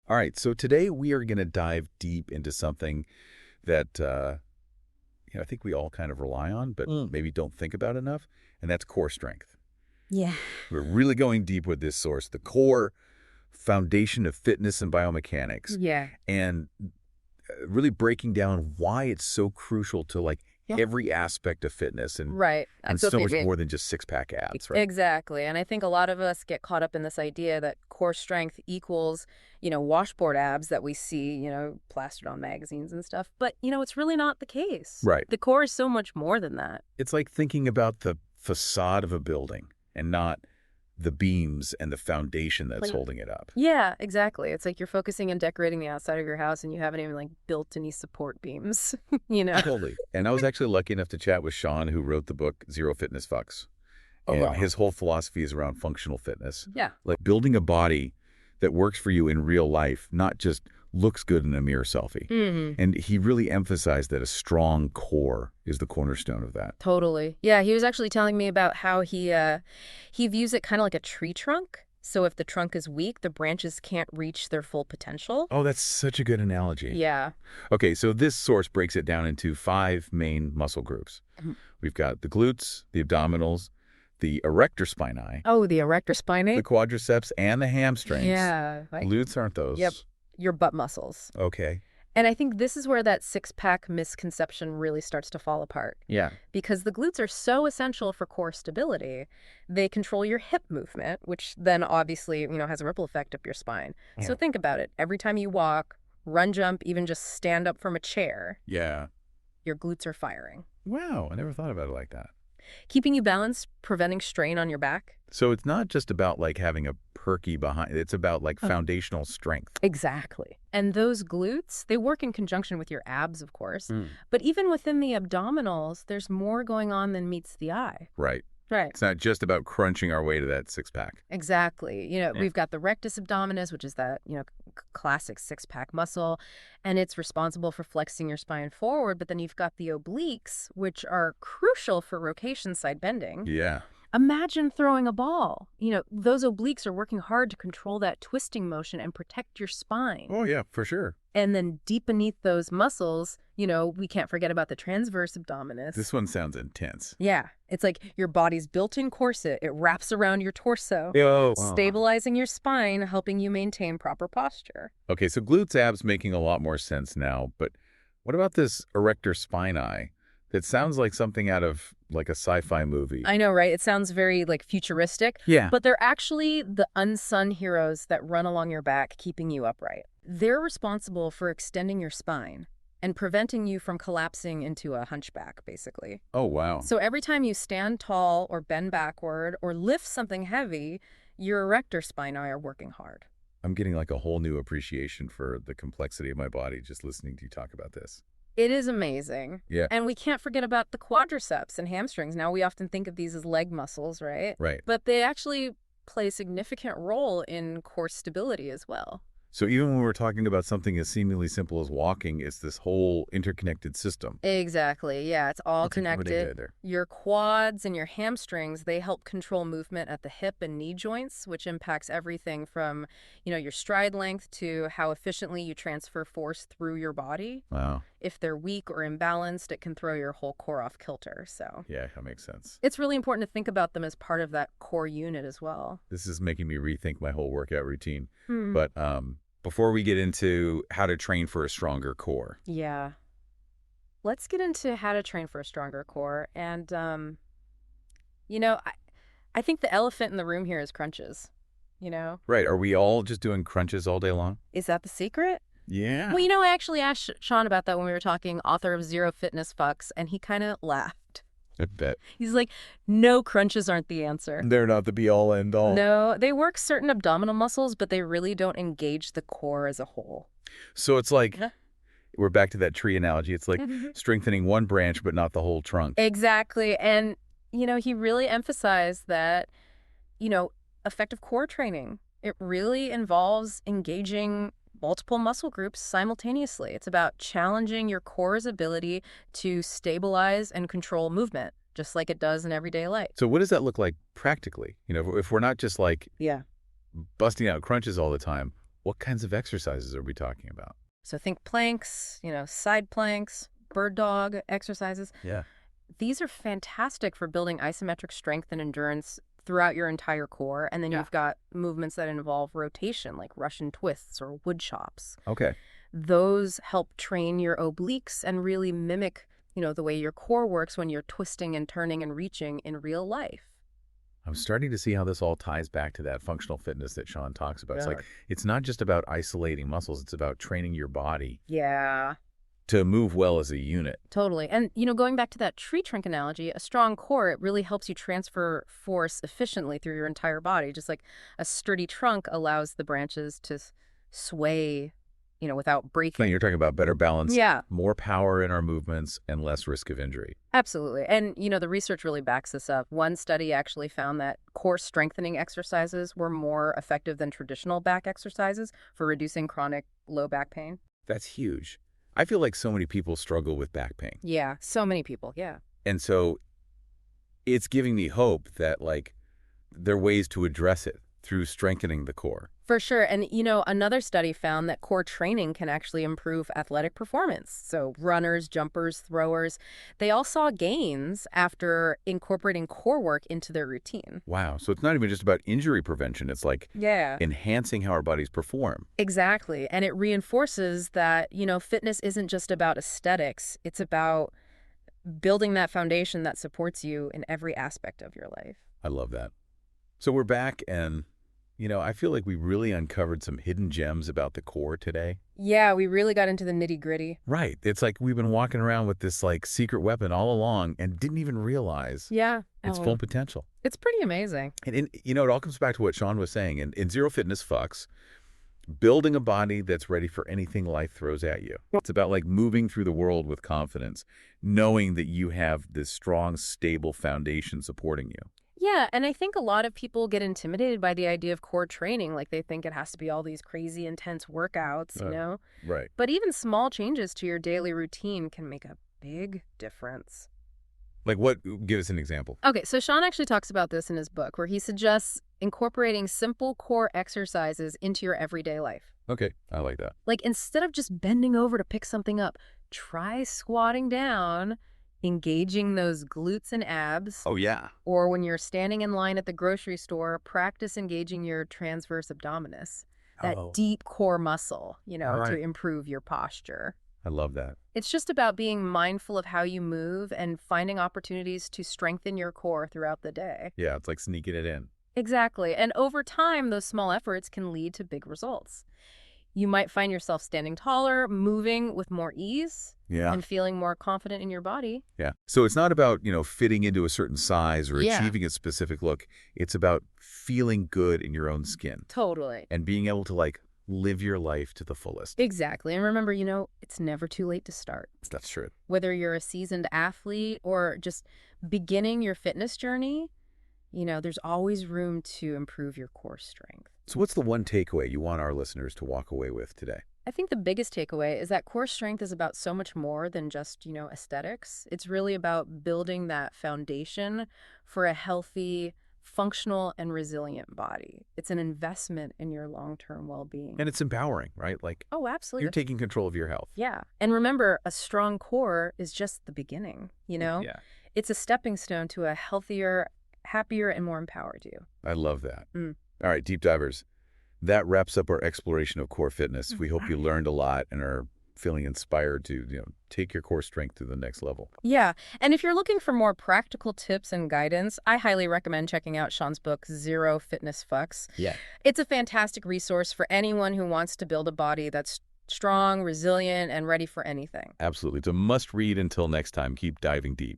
All right, so today we are going to dive deep into something that I think we all kind of rely on, but maybe don't think about enough, and that's core strength. Yeah. We're really going deep with this source, the core foundation of fitness and biomechanics, Yeah. and really breaking down why it's so crucial to every aspect of fitness and Right. and so much more than just six-pack abs, right? Exactly. And I think a lot of us get caught up in this idea that core strength equals, washboard abs that we see, plastered on magazines and stuff. But, it's really not the case. Right. The core is so much more than that. It's like thinking about the facade of a building and not the beams and the foundation that's holding it up. Yeah, exactly. It's like you're focusing on decorating the outside of your house and you haven't even built any support beams, Totally. And I was actually lucky enough to chat with Sean, who wrote the book Zero Fitness Fucks. And wow. His whole philosophy is around functional fitness. Yeah. Like building a body that works for you in real life, not just looks good in a mirror selfie. Mm-hmm. And he really emphasized that a strong core is the cornerstone of that. Totally. Yeah, he was actually telling me about how he views it kind of like a tree trunk. So if the trunk is weak, the branches can't reach their full potential. Oh, that's such a good analogy. Yeah. Okay, so this source breaks it down into 5 main muscle groups. We've got the glutes, the abdominals, the erector spinae. Oh, the erector spinae? The quadriceps and the hamstrings. Yeah. Glutes aren't those. Yep. Your butt muscles. Okay. And I think this is where that six-pack misconception really starts to fall apart. Yeah. Because the glutes are so essential for core stability. They control your hip movement, which then obviously, has a ripple effect up your spine. Yeah. So think about it. Every time you walk, run, jump, even just stand up from a chair. Yeah. Your glutes are firing. Wow, I never thought about it like that. Keeping you balanced, preventing strain on your back. So it's not just about having a perky behind, it's about foundational strength. Exactly. And those glutes, they work in conjunction with your abs, of course. But even within the abdominals, there's more going on than meets the eye. Right. Right. It's not just about crunching our way to that six-pack. Exactly. We've got the rectus abdominis, which is that, classic six-pack muscle, and it's responsible for flexing your spine forward. But then you've got the obliques, which are crucial for rotation side bending. Yeah. Imagine throwing a ball. Those obliques are working hard to control that twisting motion and protect your spine. Oh, yeah, for sure. And then deep beneath those muscles, we can't forget about the transverse abdominis. This one sounds intense. Yeah. It's like your body's built-in corset. It wraps around your torso, stabilizing your spine, helping you maintain proper posture. Okay, so glutes, abs making a lot more sense now, but what about this erector spinae? It sounds like something out of a sci-fi movie. I know, right? It sounds very futuristic. Yeah. But they're actually the unsung heroes that run along your back, keeping you upright. They're responsible for extending your spine and preventing you from collapsing into a hunchback, basically. Oh, wow. So every time you stand tall or bend backward or lift something heavy, your erector spinae are working hard. I'm getting a whole new appreciation for the complexity of my body just listening to you talk about this. It is amazing. Yeah. And we can't forget about the quadriceps and hamstrings. Now, we often think of these as leg muscles, right? Right. But they actually play a significant role in core stability as well. So even when we're talking about something as seemingly simple as walking, it's this whole interconnected system. Exactly. Yeah, it's all connected. There. Your quads and your hamstrings, they help control movement at the hip and knee joints, which impacts everything from, your stride length to how efficiently you transfer force through your body. Wow. If they're weak or imbalanced, it can throw your whole core off kilter. So yeah, that makes sense. It's really important to think about them as part of that core unit as well. This is making me rethink my whole workout routine. But before we get into how to train for a stronger core. Yeah. Let's get into how to train for a stronger core. And, I think the elephant in the room here is crunches, Right. Are we all just doing crunches all day long? Is that the secret? Yeah. Well, I actually asked Sean about that when we were talking, author of Zero Fitness Fucks, and he kind of laughed. I bet. He's like, no, crunches aren't the answer. They're not the be-all, end-all. No, they work certain abdominal muscles, but they really don't engage the core as a whole. So it's we're back to that tree analogy. It's strengthening one branch, but not the whole trunk. Exactly. And, he really emphasized that, effective core training, it really involves engaging multiple muscle groups simultaneously. It's about challenging your core's ability to stabilize and control movement, just like it does in everyday life. So what does that look like practically? If we're not just busting out crunches all the time, What kinds of exercises are we talking about? So think planks, side planks, bird dog exercises. Yeah. These are fantastic for building isometric strength and endurance throughout your entire core. And then Yeah. you've got movements that involve rotation, like Russian twists or wood chops. Okay. Those help train your obliques and really mimic, the way your core works when you're twisting and turning and reaching in real life. I'm starting to see how this all ties back to that functional fitness that Sean talks about. It's Yeah. like, it's not just about isolating muscles. It's about training your body Yeah, to move well as a unit. totally. And, going back to that tree trunk analogy, a strong core, it really helps you transfer force efficiently through your entire body. Just like a sturdy trunk allows the branches to sway, without breaking. You're talking about better balance, Yeah, more power in our movements, and less risk of injury. absolutely. And, the research really backs this up. One study actually found that core strengthening exercises were more effective than traditional back exercises for reducing chronic low back pain. That's huge. I feel like so many people struggle with back pain. Yeah, so many people. Yeah. And so it's giving me hope that, like, there are ways to address it through strengthening the core. For sure. And, another study found that core training can actually improve athletic performance. So runners, jumpers, throwers, they all saw gains after incorporating core work into their routine. Wow. So it's not even just about injury prevention. It's like Yeah. enhancing how our bodies perform. Exactly. And it reinforces that, fitness isn't just about aesthetics. It's about building that foundation that supports you in every aspect of your life. I love that. So we're back, and, I feel like we really uncovered some hidden gems about the core today. Yeah, we really got into the nitty-gritty. Right. It's like we've been walking around with this, like, secret weapon all along and didn't even realize Yeah. its full potential. It's pretty amazing. And, it all comes back to what Sean was saying. In Zero Fitness FucX, building a body that's ready for anything life throws at you. It's about, like, moving through the world with confidence, knowing that you have this strong, stable foundation supporting you. Yeah, and I think a lot of people get intimidated by the idea of core training. Like they think it has to be all these crazy, intense workouts, Right. But even small changes to your daily routine can make a big difference. Like what? Give us an example. Okay, so Sean actually talks about this in his book, where he suggests incorporating simple core exercises into your everyday life. Okay, I like that. Like instead of just bending over to pick something up, try squatting down, engaging those glutes and abs. Oh, yeah. Or when you're standing in line at the grocery store, practice engaging your transverse abdominis, that deep core muscle, to improve your posture. I love that. It's just about being mindful of how you move and finding opportunities to strengthen your core throughout the day. Yeah, it's like sneaking it in. Exactly. And over time, those small efforts can lead to big results. You might find yourself standing taller, moving with more ease, Yeah. and feeling more confident in your body. Yeah. So it's not about, fitting into a certain size or Yeah. achieving a specific look. It's about feeling good in your own skin Totally. and being able to, like, live your life to the fullest. Exactly. And remember, it's never too late to start. That's true. Whether you're a seasoned athlete or just beginning your fitness journey, there's always room to improve your core strength. So what's the one takeaway you want our listeners to walk away with today? I think the biggest takeaway is that core strength is about so much more than just, aesthetics. It's really about building that foundation for a healthy, functional, and resilient body. It's an investment in your long-term well-being. And it's empowering, right? Like, Oh, absolutely. you're taking control of your health. Yeah. And remember, a strong core is just the beginning, Yeah. It's a stepping stone to a healthier, happier, and more empowered you. I love that. Mm. All right, deep divers. That wraps up our exploration of core fitness. We hope you learned a lot and are feeling inspired to, take your core strength to the next level. Yeah. And if you're looking for more practical tips and guidance, I highly recommend checking out Sean's book, Zero Fitness FucX. Yeah. It's a fantastic resource for anyone who wants to build a body that's strong, resilient, and ready for anything. Absolutely. It's a must read. Until next time, keep diving deep.